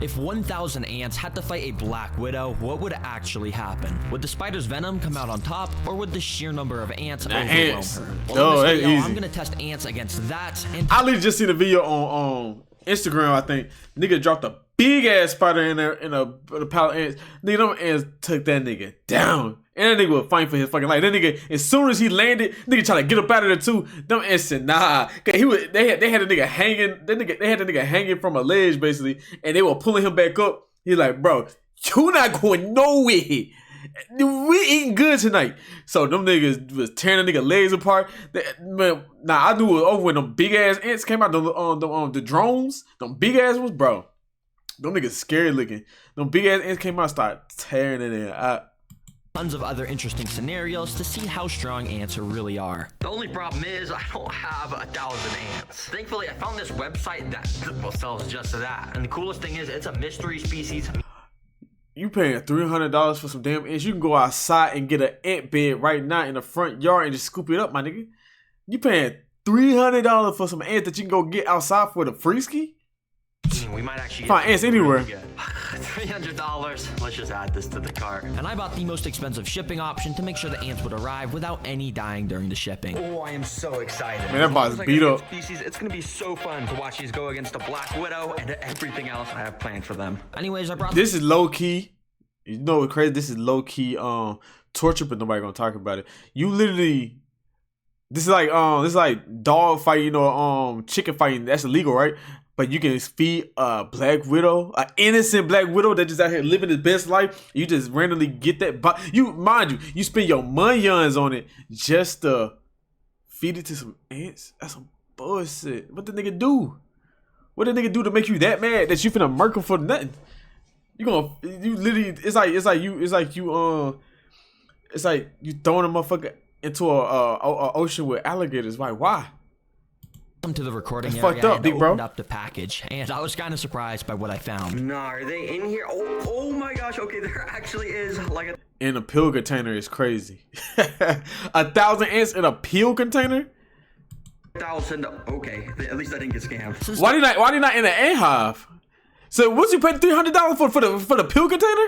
If 1,000 ants had to fight a black widow, what would actually happen? Would the spider's venom come out on top, or would the sheer number of ants overwhelm her? Well, in this video, I'm gonna test ants against that. And I literally just seen a video on Instagram. I think nigga dropped a big ass spider in a pile of ants. Nigga, them ants took that nigga down. And that nigga was fighting for his fucking life. That nigga, as soon as he landed, nigga trying to get up out of there too. Them ants said nah. Cause they had a nigga hanging. They had the nigga hanging from a ledge basically, and they were pulling him back up. He's like, bro, you not going nowhere. We eating good tonight. So them niggas was tearing the nigga legs apart. I knew it was over when them big ass ants came out. The drones, them big ass ones, bro. Them niggas scary looking. Them big ass ants came out, started tearing it out. Tons of other interesting scenarios to see how strong ants really are. The only problem is I don't have 1,000 ants. Thankfully, I found this website that sells just that. And the coolest thing is it's a mystery species. You paying $300 for some damn ants? You can go outside and get an ant bed right now in the front yard and just scoop it up, my nigga. You paying $300 for some ants that you can go get outside for the free ski? We might actually find ants anywhere. $300. Let's just add this to the cart. And I bought the most expensive shipping option to make sure the ants would arrive without any dying during the shipping. Oh, I am so excited. Man, that bot's beat up. Species, it's gonna be so fun to watch these go against a black widow and everything else I have planned for them. Anyways, I brought this is low key. You know what's crazy? This is low key torture, but nobody gonna talk about it. You literally, this is like dog fighting, you know, chicken fighting. That's illegal, right? But you can feed a black widow, an innocent black widow that just out here living his best life. You just randomly get that. But you spend your millions on it just to feed it to some ants. That's some bullshit. What the nigga do? What the nigga do to make you that mad that you finna murk him for nothing? You literally, it's like you throwing a motherfucker into a ocean with alligators. Like, why? Come to the recording area fucked up, and opened up the package, and I was kind of surprised by what I found. Nah, are they in here? Oh my gosh, okay, there actually is like a... In a pill container is crazy. 1,000 ants in a pill container? 1,000, okay, at least I didn't get scammed. Why they not in an ant hive? So what's you paying $300 for the pill container?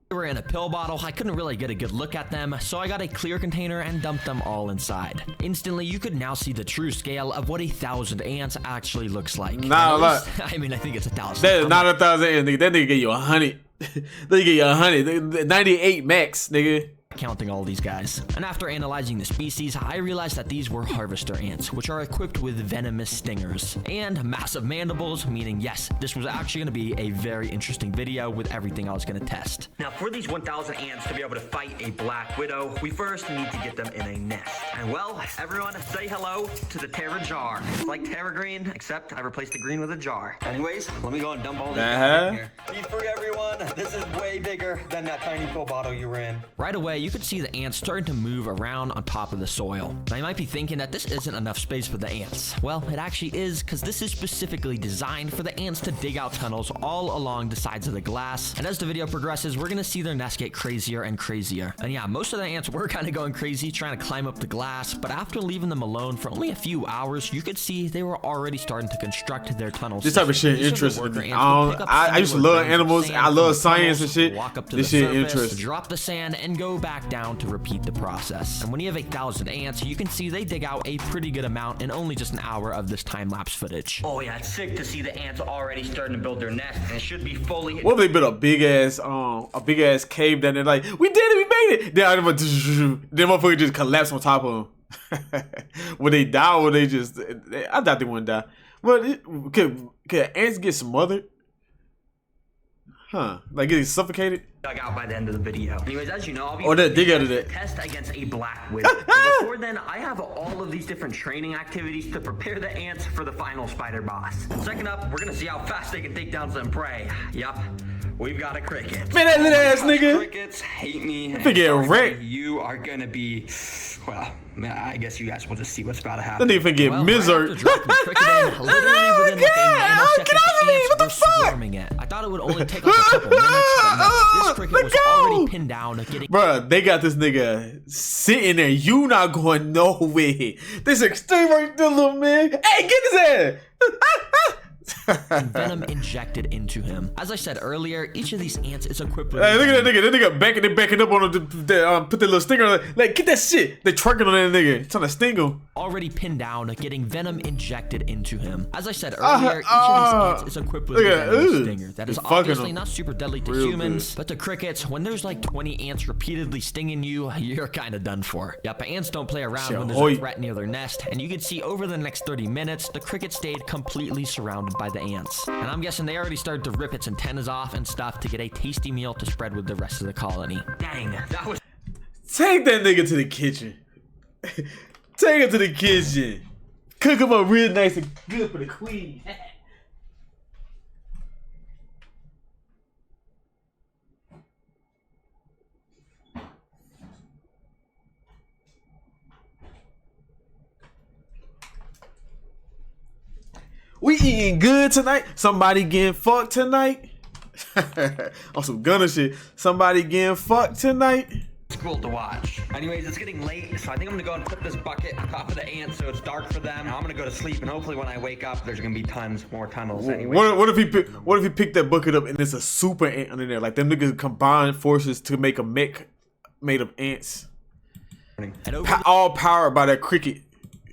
They were in a pill bottle. I couldn't really get a good look at them, so I got a clear container and dumped them all inside. Instantly, you could now see the true scale of what 1,000 ants actually looks like. Not a lot. I mean, I think it's 1,000. That is not 1,000 ants, nigga. That nigga get you 100. They get you 100. 98 max, nigga. Counting all these guys. And after analyzing the species, I realized that these were harvester ants, which are equipped with venomous stingers and massive mandibles, meaning yes, this was actually going to be a very interesting video with everything I was going to test. Now, for these 1,000 ants to be able to fight a black widow, we first need to get them in a nest. And well, everyone say hello to the Terra jar. It's like Terra green, except I replaced the green with a jar. Anyways, let me go and dump all these in here. Be free, everyone. This is way bigger than that tiny pill bottle you were in. Right away, you could see the ants starting to move around on top of the soil. Now, you might be thinking that this isn't enough space for the ants. Well, it actually is, because this is specifically designed for the ants to dig out tunnels all along the sides of the glass. And as the video progresses, we're gonna see their nests get crazier and crazier. And yeah, most of the ants were kind of going crazy trying to climb up the glass, but after leaving them alone for only a few hours, you could see they were already starting to construct their tunnels. This type of shit interests me. I used to love animals. I love science and shit. Walk up to this the shit surface, interests. drop the sand, and go back down to repeat the process. And when you have 1,000 ants, you can see they dig out a pretty good amount in only just an hour of this time-lapse footage. Oh yeah, it's sick to see the ants already starting to build their nest, and it should be fully... What if they built a big ass cave down there, like, we did it, we made it! Then motherfucker just collapse on top of them. When they die, or they just... I doubt they wouldn't die. But could ants get smothered? Huh? Like getting suffocated? Dug out by the end of the video. Anyways, as you know, I'll be dig out of that. Test against a black widow. Before then, I have all of these different training activities to prepare the ants for the final spider boss. Second up, we're gonna see how fast they can take down some prey. Yup. We've got a cricket. Man, that little ass nigga. Crickets hate me. I get wrecked. You are gonna be, well, I guess you guys will just see what's about to happen. That nigga finna get misered. What the fuck? I thought it would only take like a couple minutes, but no, this cricket was already pinned down. Bruh, they got this nigga sitting there. You not going nowhere. This extreme right there, little man. Hey, get his ass. and venom injected into him. As I said earlier, each of these ants is equipped with... Hey, look at that nigga. That nigga backing up on put that little stinger on it. Like, get that shit. They twerking on that nigga. Trying to sting him. Already pinned down, getting venom injected into him. As I said earlier, each of these ants is equipped with a venomous stinger. That is obviously not super deadly to humans, but to crickets, when there's like 20 ants repeatedly stinging you, you're kind of done for. Yep, ants don't play around when there's a threat near their nest, and you can see over the next 30 minutes, the cricket stayed completely surrounded by the ants. And I'm guessing they already started to rip its antennas off and stuff to get a tasty meal to spread with the rest of the colony. Dang, that was... Take that nigga to the kitchen. Take him to the kitchen. Cook him up real nice and good for the queen. We eating good tonight. Somebody getting fucked tonight. On some gunner shit. Somebody getting fucked tonight. It's cool to watch. Anyways, it's getting late, so I think I'm gonna go and put this bucket on top of the ants so it's dark for them. I'm gonna go to sleep, and hopefully when I wake up, there's gonna be tons more tunnels anyway. What if he picked that bucket up and there's a super ant under there? Like them niggas combined forces to make a mech made of ants. All powered by that cricket.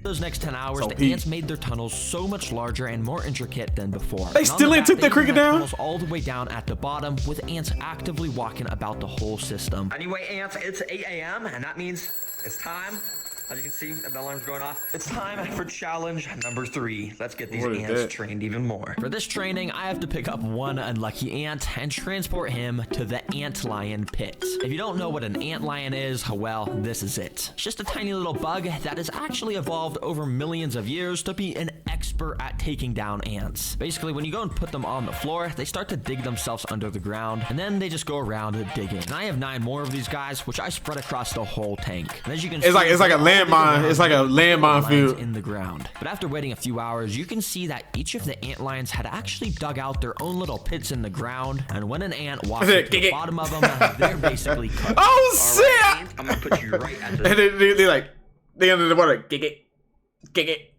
Those next 10 hours, the ants made their tunnels so much larger and more intricate than before. They still ain't took that cricket down? Tunnels all the way down at the bottom, with ants actively walking about the whole system. Anyway, ants, it's 8 a.m. and that means it's time. As you can see, the alarm's going off. It's time for challenge number 3. Let's get these ants trained even more. For this training, I have to pick up one unlucky ant and transport him to the ant lion pit. If you don't know what an ant lion is, well, this is it. It's just a tiny little bug that has actually evolved over millions of years to be an expert at taking down ants. Basically, when you go and put them on the floor, they start to dig themselves under the ground, and then they just go around digging. And I have 9 more of these guys, which I spread across the whole tank. And as you can see, it's like a landmine. It's like a landmine field in the ground. But after waiting a few hours, you can see that each of the ant lions had actually dug out their own little pits in the ground. And when an ant walks to the bottom of them, they're basically cooked. Oh shit! Ant, I'm gonna put you right at the... And they under the water. Kick it.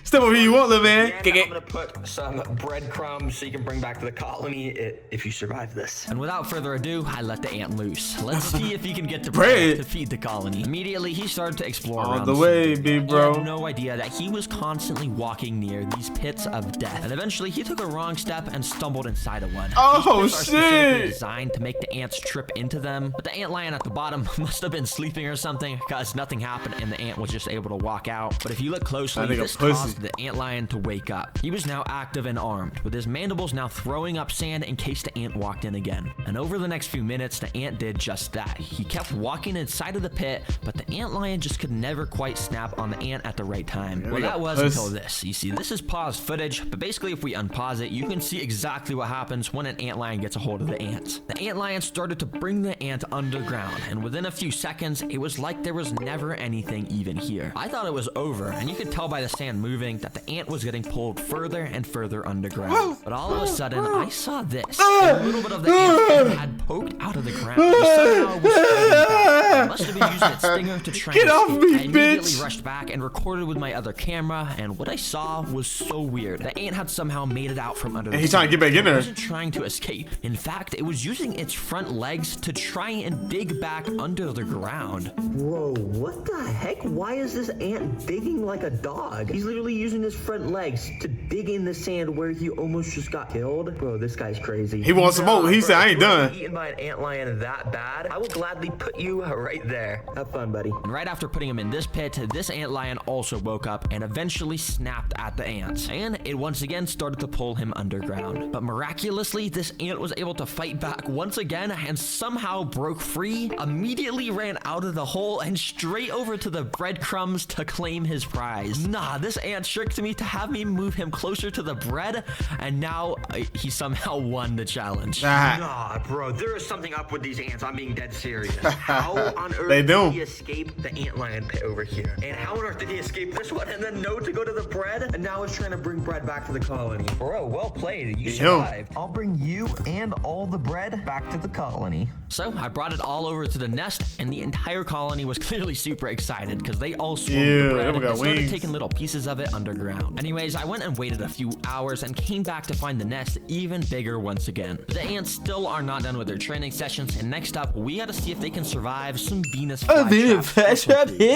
Step over here, you want, little man. I'm gonna put some breadcrumbs so you can bring back to the colony if you survive this. And without further ado, I let the ant loose. Let's see if he can get the bread to feed the colony. Immediately, he started to explore around the way, big bro. He had no idea that he was constantly walking near these pits of death. And eventually, he took a wrong step and stumbled inside of one. Oh, shit! Specifically designed to make the ants trip into them. But the ant lion at the bottom must have been sleeping or something, because nothing happened and the ant was just able to walk out. But if you look closely, this caused the ant lion to wake up. He was now active and armed, with his mandibles now throwing up sand in case the ant walked in again. And over the next few minutes, the ant did just that. He kept walking inside of the pit, but the ant lion just could never quite snap on the ant at the right time. Well, that was until this. You see, this is paused footage, but basically if we unpause it, you can see exactly what happens when an ant lion gets a hold of the ant. The ant lion started to bring the ant underground, and within a few seconds, it was like there was never anything even here. I thought it was over, and you could tell by the sand moving that the ant was getting pulled further and further underground. But all of a sudden, I saw this. A little bit of the ant had poked out of the ground. Somehow was it must have been using its stinger to try Get off me, I immediately bitch. rushed back and recorded with my other camera, and what I saw was so weird. The ant had somehow made it out from under the he's trying to get back in there. It wasn't trying to escape. In fact, it was using its front legs to try and dig back under the ground. Whoa, what the heck? Why is this ant digging like a dog? He's literally using his front legs to dig in the sand where he almost just got killed. Bro, this guy's crazy. He wants some more. He said, I ain't done. Eaten by an ant lion that bad, I will gladly put you right there. Have fun, buddy. And right after putting him in this pit, this ant lion also woke up and eventually snapped at the ants. And it once again started to pull him underground. But miraculously, this ant was able to fight back once again and somehow broke free, immediately ran out of the hole and straight over to the breadcrumbs to claim his prize. Nah, this ant tricked me to have me move him closer to the bread, and now he somehow won the challenge. Nah, bro, there is something up with these ants. I'm being dead serious. How on earth did he escape the ant lion pit over here? And how on earth did he escape this one and then know to go to the bread? And now he's trying to bring bread back to the colony. Bro, well played. You survived. I'll bring you and all the bread back to the colony. So I brought it all over to the nest, and the entire colony was clearly super excited because they all swarmed the bread and started taking little pieces of it underground. Anyways, I went and waited a few hours and came back to find the nest even bigger once again. The ants still are not done with their training sessions, and next up, we gotta see if they can survive some Venus flytraps.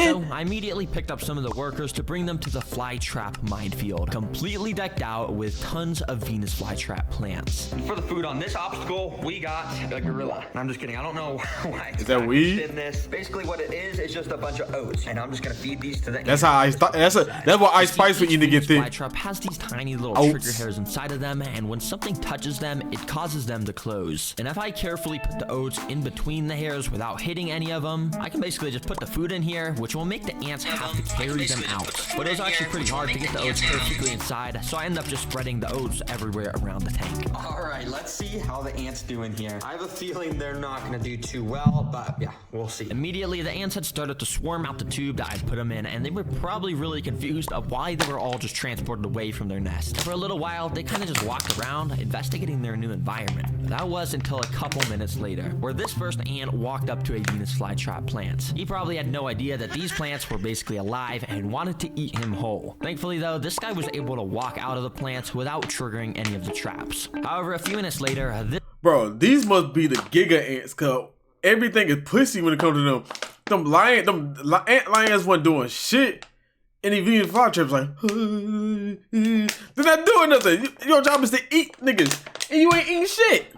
So I immediately picked up some of the workers to bring them to the flytrap minefield, completely decked out with tons of Venus flytrap plants. For the food on this obstacle, we got a gorilla. I'm just kidding. I don't know why. Is that weed? In this, basically what it is just a bunch of oats, and I'm just gonna feed these to the. That's how I thought. That's what Ice Spice would eat to get thick. Flytrap has these tiny little trigger hairs inside of them, and when something touches them, it causes them to close. And if I carefully put the oats in between the hairs without hitting any of them, I can basically just put the food in here, which will make the ants have to carry them out. But it was actually pretty hard to get the oats perfectly inside, so I ended up just spreading the oats everywhere around the tank. Alright, let's see how the ants do in here. I have a feeling they're not gonna do too well, but yeah, we'll see. Immediately, the ants had started to swarm out the tube that I put them in, and they were probably really confused of why they were all just transported away from their nest. For a little while, they kind of just walked around, investigating their new environment. That was until a couple minutes later, where this first ant walked up to a Venus flytrap plant. He probably had no idea that these plants were basically alive and wanted to eat him whole. Thankfully though, this guy was able to walk out of the plants without triggering any of the traps. However, a few minutes later, Bro, these must be the Giga ants, cause everything is pussy when it comes to them. Them ant lions wasn't doing shit. And the Venus flytraps like, they're not doing nothing. Your job is to eat niggas, and you ain't eating shit.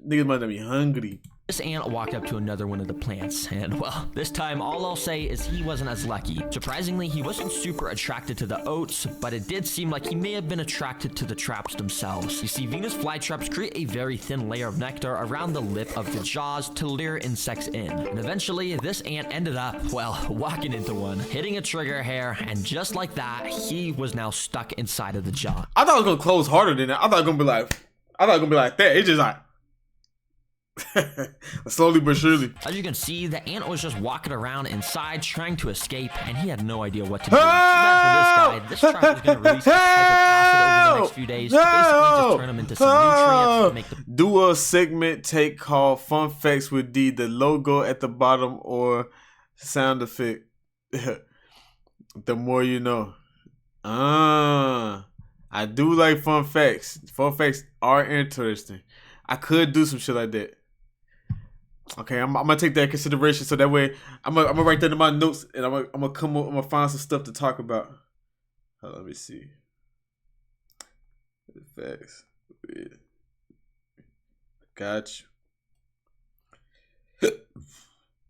Niggas might not be hungry. This ant walked up to another one of the plants, and well, this time all I'll say is he wasn't as lucky. Surprisingly, he wasn't super attracted to the oats, but it did seem like he may have been attracted to the traps themselves. You see, Venus flytraps create a very thin layer of nectar around the lip of the jaws to lure insects in. And eventually, this ant ended up, well, walking into one, hitting a trigger hair, and just like that, he was now stuck inside of the jaw. I thought it was gonna close harder than that. I thought it was gonna be like that. It's just like slowly but surely. As you can see, the ant was just walking around inside trying to escape, and he had no idea what to do. So bad for this guy, this trap was going to release a type of acid over the next few days to basically just turn him into some nutrients to make the... Do a segment take called Fun Facts with D, the logo at the bottom, or sound effect. The more you know. I do like fun facts. Fun facts are interesting. I could do some shit like that. Okay, I'm gonna take that into consideration, so that way I'm gonna write that in my notes, and I'm gonna find some stuff to talk about. Let me see. Facts. Got you.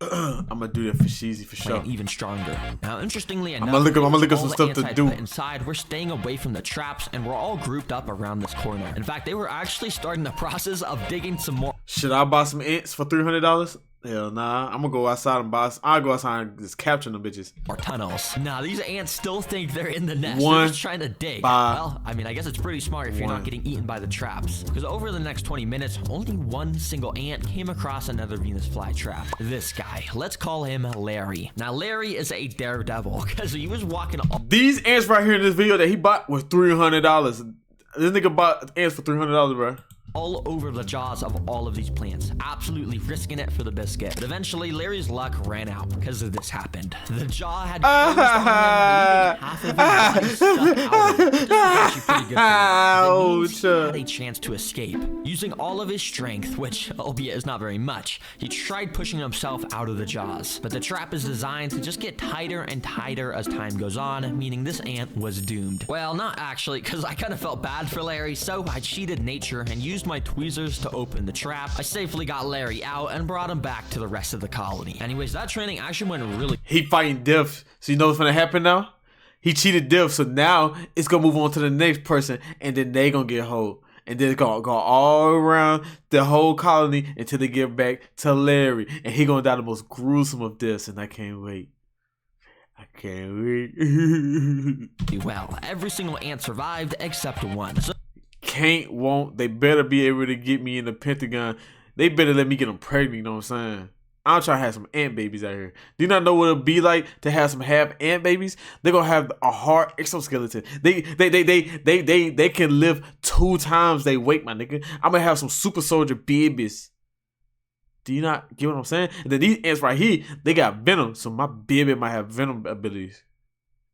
I'm gonna do that for Sheezy for sure. Even stronger. Now, interestingly enough, I'm gonna look up some stuff to do. Inside, we're staying away from the traps, and we're all grouped up around this corner. In fact, they were actually starting the process of digging some more. Should I buy some ants for $300? Hell nah. I'm gonna go outside and buy. I'll go outside and just capture them bitches. Or tunnels. Nah, these ants still think they're in the nest. They're just trying to dig. Well, I mean, I guess it's pretty smart if you're not getting eaten by the traps. Because over the next 20 minutes, only one single ant came across another Venus flytrap. This guy. Let's call him Larry. Now, Larry is a daredevil because he was walking all... These ants right here in this video that he bought was $300. This nigga bought ants for $300, bro. All over the jaws of all of these plants, absolutely risking it for the biscuit. But eventually, Larry's luck ran out because of this happened. The jaw had closed on him, leaving half of his body stuck out of it. This was actually pretty good for him. He had a chance to escape. Using all of his strength, which, albeit is not very much, he tried pushing himself out of the jaws. But the trap is designed to just get tighter and tighter as time goes on, meaning this ant was doomed. Well, not actually, because I kind of felt bad for Larry, so I cheated nature and used my tweezers to open the trap. I safely got Larry out and brought him back to the rest of the colony. Anyways, that training actually went really... He fighting death. So you know what's gonna happen now? He cheated death, so now it's gonna move on to the next person, and then they gonna get hold. And then it's gonna go all around the whole colony until they get back to Larry. And he gonna die the most gruesome of deaths, and I can't wait. I can't wait. Well, every single ant survived except one. So won't. They better be able to get me in the Pentagon. They better let me get them pregnant, you know what I'm saying? I'm trying to have some ant babies out here. Do you not know what it'll be like to have some half ant babies? They're gonna have a hard exoskeleton. They can live 2 times they weight, my nigga. I'm gonna have some super soldier babies. Do you not get what I'm saying? And then these ants right here, they got venom, so my baby might have venom abilities.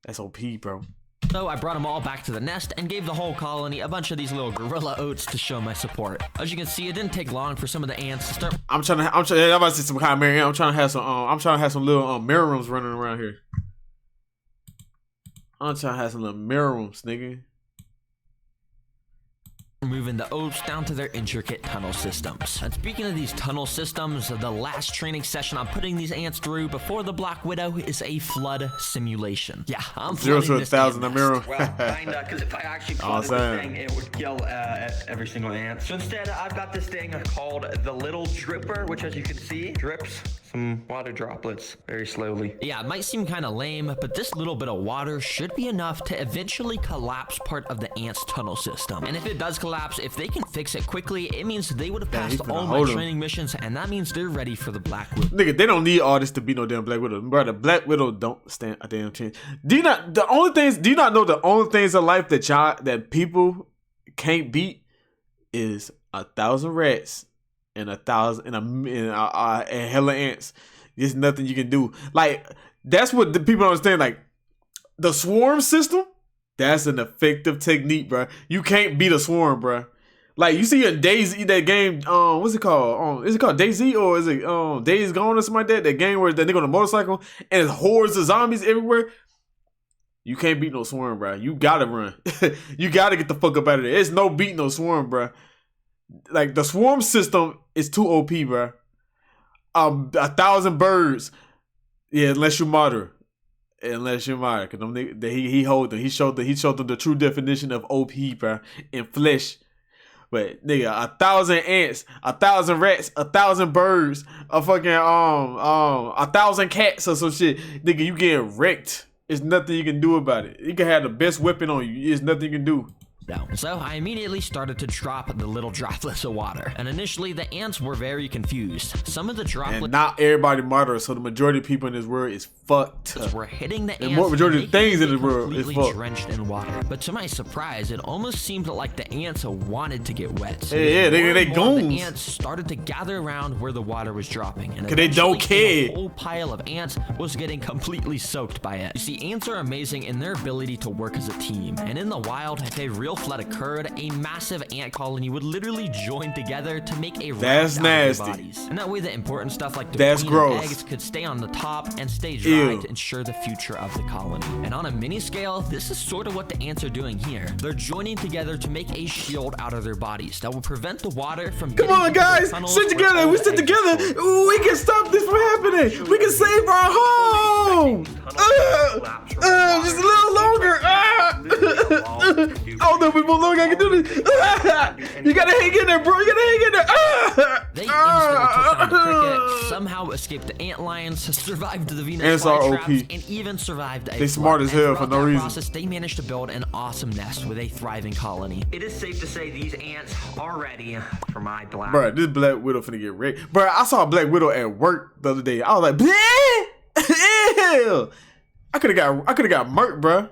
That's OP, bro. So I brought them all back to the nest and gave the whole colony a bunch of these little gorilla oats to show my support. As you can see, it didn't take long for some of the ants to start. I'm about to see some kind of mirror. I'm trying to have some little mirror rooms running around here. I'm trying to have some little mirror rooms, nigga. Moving the oats down to their intricate tunnel systems. And speaking of these tunnel systems, the last training session I'm putting these ants through before the Black Widow is a flood simulation. Yeah, I'm 0 to 1,000 a mirror. Well, kinda, because if I actually flooded this thing, it would kill every single ant. So instead, I've got this thing called the Little Dripper, which, as you can see, drips some water droplets very slowly. Yeah, it might seem kind of lame, but this little bit of water should be enough to eventually collapse part of the ant's tunnel system. And if it does collapse, if they can fix it quickly, it means they would have passed all my training missions, and that means they're ready for the Black Widow. Nigga, they don't need all this to be no damn Black Widow. Bro, the Black Widow don't stand a damn chance. Do you not know the only things in life that people can't beat is 1,000 rats and 1,000 and hella ants. There's nothing you can do. Like, that's what the people don't understand. Like, the swarm system, that's an effective technique, bro. You can't beat a swarm, bro. Like, you see in DayZ, that game, what's it called? Is it called DayZ or is it Days Gone or something like that? That game where that nigga on a motorcycle and there's hordes of zombies everywhere. You can't beat no swarm, bro. You gotta run. You gotta get the fuck up out of there. There's no beating no swarm, bro. Like, the swarm system is too OP, bro. 1,000 birds. Yeah, unless you martyr. Cause he hold them. He showed them the true definition of OP, bro, in flesh. But nigga, 1,000 ants, 1,000 rats, 1,000 birds, a fucking 1,000 cats or some shit. Nigga, you getting wrecked. There's nothing you can do about it. You can have the best weapon on you. There's nothing you can do. So I immediately started to drop the little droplets of water. And initially, the ants were very confused. Some of the droplets... And not everybody martyrs, so the majority of people in this world is fucked. ...were hitting the ants. The majority of things in this world is fucked. Drenched in water. But to my surprise, it almost seemed like the ants wanted to get wet. So yeah, they goons. The ants started to gather around where the water was dropping. And they don't care. The whole pile of ants was getting completely soaked by it. You see, ants are amazing in their ability to work as a team. And in the wild, if a real flood occurred, a massive ant colony would literally join together to make a raft out of their bodies. And that way the important stuff like the queen and eggs could stay on the top and stay dry to ensure the future of the colony. And on a mini scale, this is sort of what the ants are doing here. They're joining together to make a shield out of their bodies that will prevent the water from getting Come on, guys! Sit together! We sit together! We can stop this from happening! We can save our home! Just a little longer! I don't know if we more longer I can do this! You gotta hang in there, bro! You gotta hang in there! They instantly took down the cricket, somehow escaped the ant lions, survived the Venus flytraps, and even survived a They smart as hell for no reason. Process, they managed to build an awesome nest with a thriving colony. It is safe to say these ants are ready for my Black. Bro, this Black Widow finna get wrecked. Bro, I saw a Black Widow at work the other day. I was like, ew! I could've got murked, bro.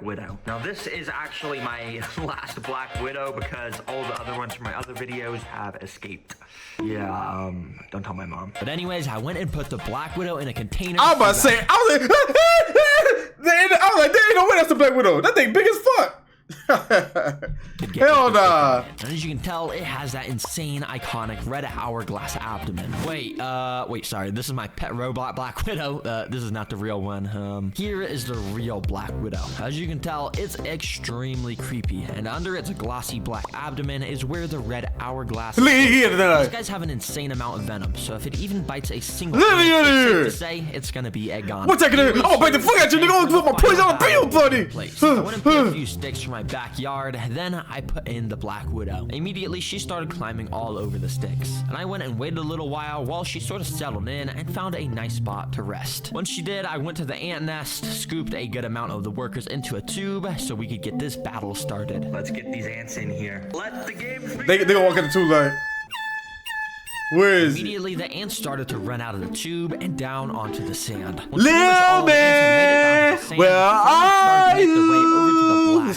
Widow. Now this is actually my last Black Widow because all the other ones from my other videos have escaped. Yeah, don't tell my mom. But anyways, I went and put the Black Widow in a container. I was about to say, I was like, there ain't no way that's the Black Widow. That thing big as fuck. Hell nah. And as you can tell, it has that insane, iconic red hourglass abdomen. Wait, sorry. This is my pet robot Black Widow. This is not the real one. Here is the real Black Widow. As you can tell, it's extremely creepy. And under its glossy black abdomen is where the red hourglass is. These guys have an insane amount of venom, so if it even bites a single thing, it's safe to say it's gonna be a gon. What's that gonna do? Oh, bite the fuck out you, nigga! I'm gonna put my poison on the bill, buddy! I went and put a few sticks from my backyard, then I put in the Black Widow. Immediately, she started climbing all over the sticks, and I went and waited a little while she sort of settled in and found a nice spot to rest. Once she did, I went to the ant nest, scooped a good amount of the workers into a tube so we could get this battle started. Let's get these ants in here. Let the game begin. They gonna walk in the tube like... Where is it? Immediately, the ants started to run out of the tube and down onto the sand. Little man, where are you?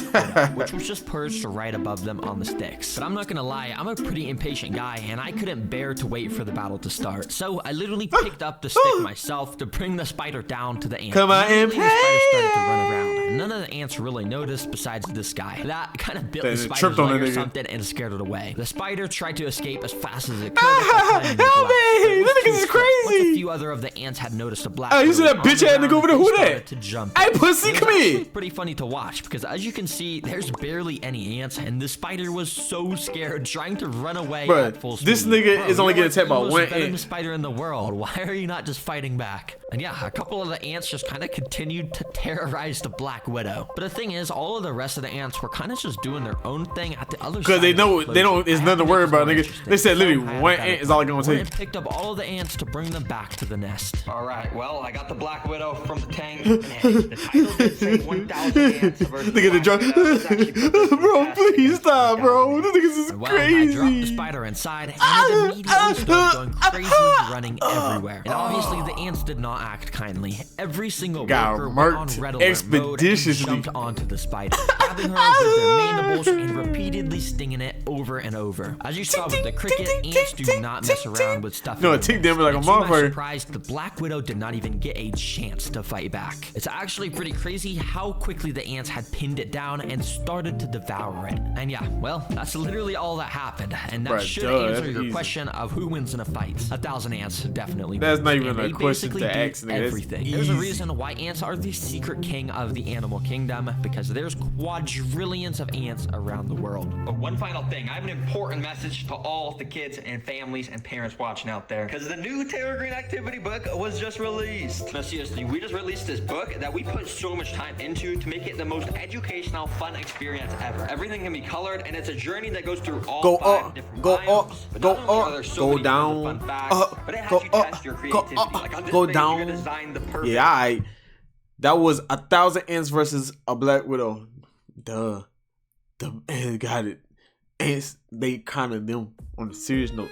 Which was just perched right above them on the sticks. But I'm not gonna lie, I'm a pretty impatient guy, and I couldn't bear to wait for the battle to start. So I literally picked up the stick myself to bring the spider down to the ants. Come on, the spider started to run around. None of the ants really noticed besides this guy. That kind of bit the spider's leg or something and scared it away. The spider tried to escape as fast as it could. Help me! This nigga is crazy. Once a few other of the ants had noticed a black. Oh, you see that bitch ass nigga over there? Who that? To jump. Hey, pussy, come here. Pretty funny to watch because as you can see, there's barely any ants, and the spider was so scared, trying to run away at full speed. This nigga is only getting attacked by one ant. Spider in the world. Why are you not just fighting back? And yeah, a couple of the ants just kind of continued to terrorize the Black Widow. But the thing is, all of the rest of the ants were kind of just doing their own thing at the other side. Because they know they don't. It's nothing to worry about, nigga. They said literally one ant is all gonna take. Picked up all of the ants to bring them back to the nest. All right, well, I got the Black Widow from the tank. And the title did say 1,000 ants versus Look at the drop. Bro, please stop, bro. This nigga is crazy. I dropped the spider inside, and it immediately started going crazy, running everywhere. And obviously, the ants did not act kindly. Every single worker went on red alert mode and jumped onto the spider, grabbing her with their mandibles and repeatedly stinging it over and over. As you saw with the cricket, ants do not mess around with stuff. No, it ticked them like a motherfucker. Surprised, the Black Widow did not even get a chance to fight back. It's actually pretty crazy how quickly the ants had pinned it down and started to devour it. And yeah, well, that's literally all that happened. And that should answer your question of who wins in a fight. 1,000 ants definitely. That's not even a question to ask. Everything. There's a reason why ants are the secret king of the animal kingdom, because there's quadrillions of ants around the world. But one final thing, I have an important message to all of the kids and families and parents watching out there, because the new Terra Green Activity book was just released. Now seriously, we just released this book that we put so much time into to make it the most educational, fun experience ever. Everything can be colored, and it's a journey that goes through all 5 different biomes. But go down, go down. Yeah, that was 1,000 ants versus a Black Widow. The ants got it. Ants, they kind of them on a serious note.